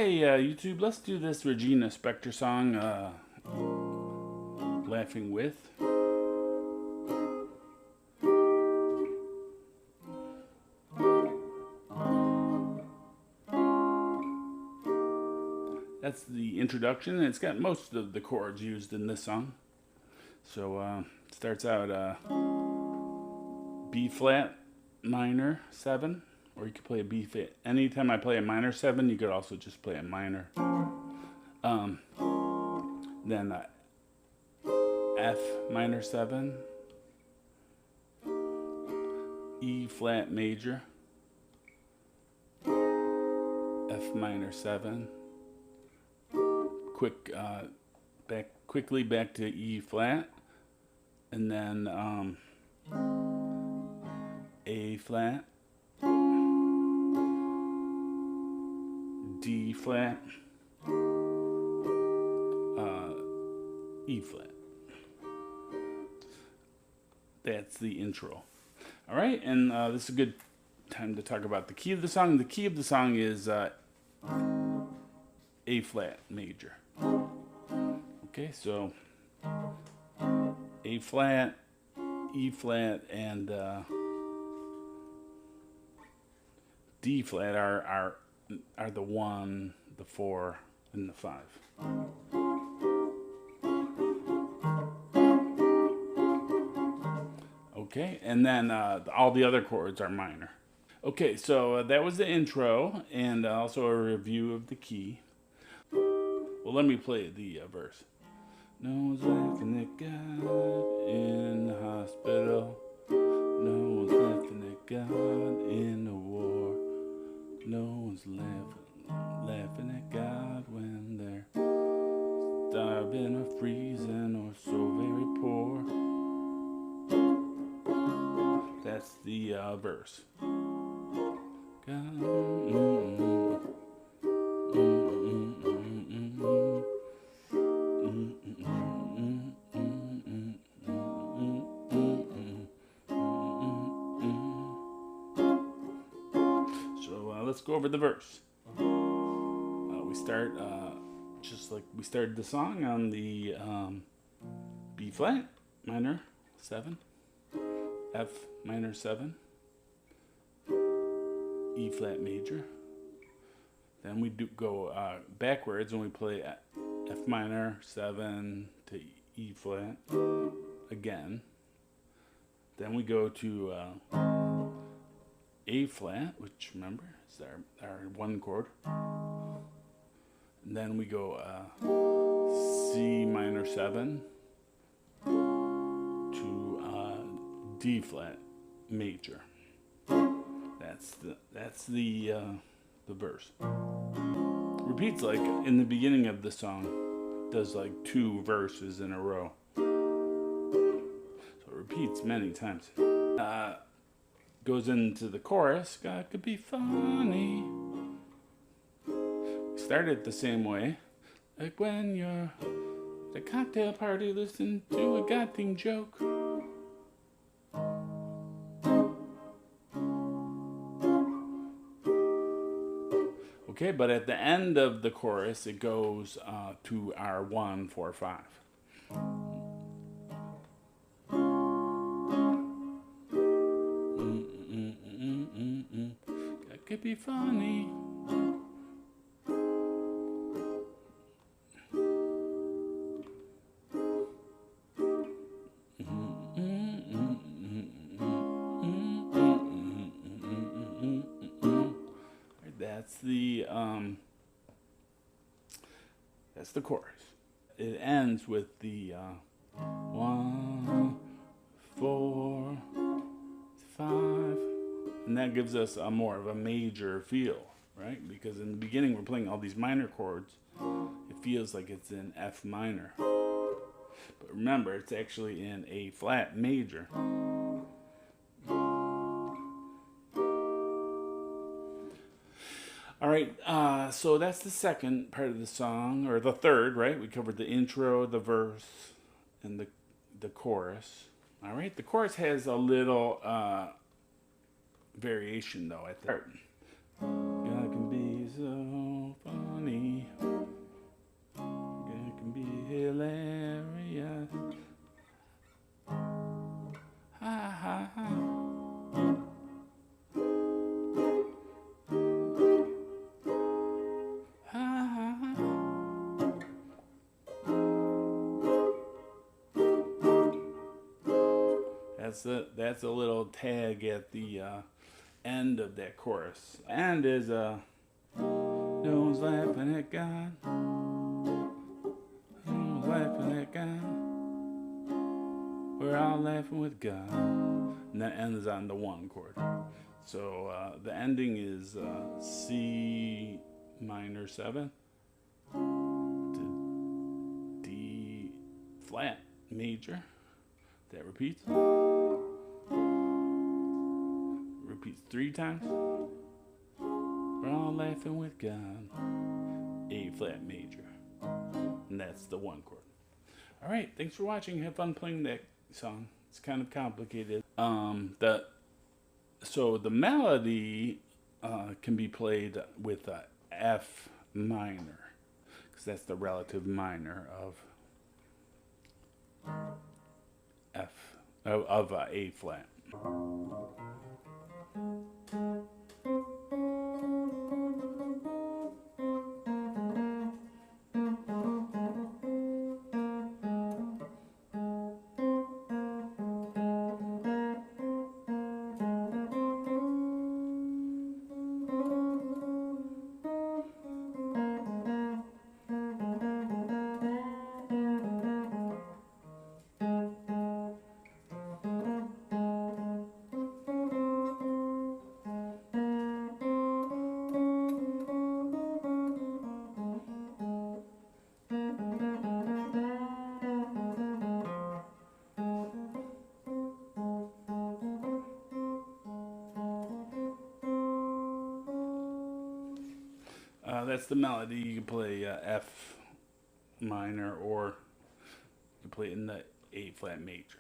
Okay, YouTube, let's do this Regina Spector song, Laughing With. That's the introduction, and it's got most of the chords used in this song. So it starts out B flat minor 7, or you could play a B flat. Anytime I play a minor 7, you could also just play a minor. Then F minor 7, E flat major, F minor 7. Quickly back to E flat, and then A flat, D flat, E flat. That's the intro. All right, and this is a good time to talk about the key of the song. The key of the song is A flat major. Okay, so A flat, E flat, and D flat are the 1, the 4, and the 5. Okay, and then all the other chords are minor. Okay, so that was the intro, and also a review of the key. Well, let me play the verse. No one's laughing at God in the hospital. No one's laughing at God in the war. No one's laughing at God when they're starving or freezing or so very poor. That's the verse. Let's go over the verse. We start just like we started the song on the B flat minor 7, F minor 7, E flat major. Then we do go backwards and we play F minor 7 to E flat again. Then we go to A flat, which remember is our 1 chord. And then we go C minor 7 to D flat major. That's the verse. Repeats like in the beginning of the song. Does like 2 verses in a row. So it repeats many times. Goes into the chorus. God could be funny. Started the same way, like when you're at a cocktail party listening to a goddamn joke. Okay, but at the end of the chorus, it goes to our 1, 4, 5. That could be funny. That's the chorus. It ends with the 1, 4, 5, and that gives us a more of a major feel, right? Because in the beginning we're playing all these minor chords. It feels like it's in F minor, but remember it's actually in A flat major. All right, so that's the second part of the song, or the third, right? We covered the intro, the verse, and the chorus. All right, the chorus has a little variation, though, at the start. God can be so funny. that's a little tag at the end of that chorus. And is no one's laughing at God. No one's laughing at God. We're all laughing with God. And that ends on the 1 chord. So the ending is C minor 7 to D flat major. That repeats. Repeats 3 times. We're all laughing with God. A flat major. And that's the 1 chord. All right, thanks for watching. Have fun playing that song. It's kind of complicated. So the melody can be played with F minor, because that's the relative minor of A flat. That's the melody. You can play F minor, or you can play it in the A flat major.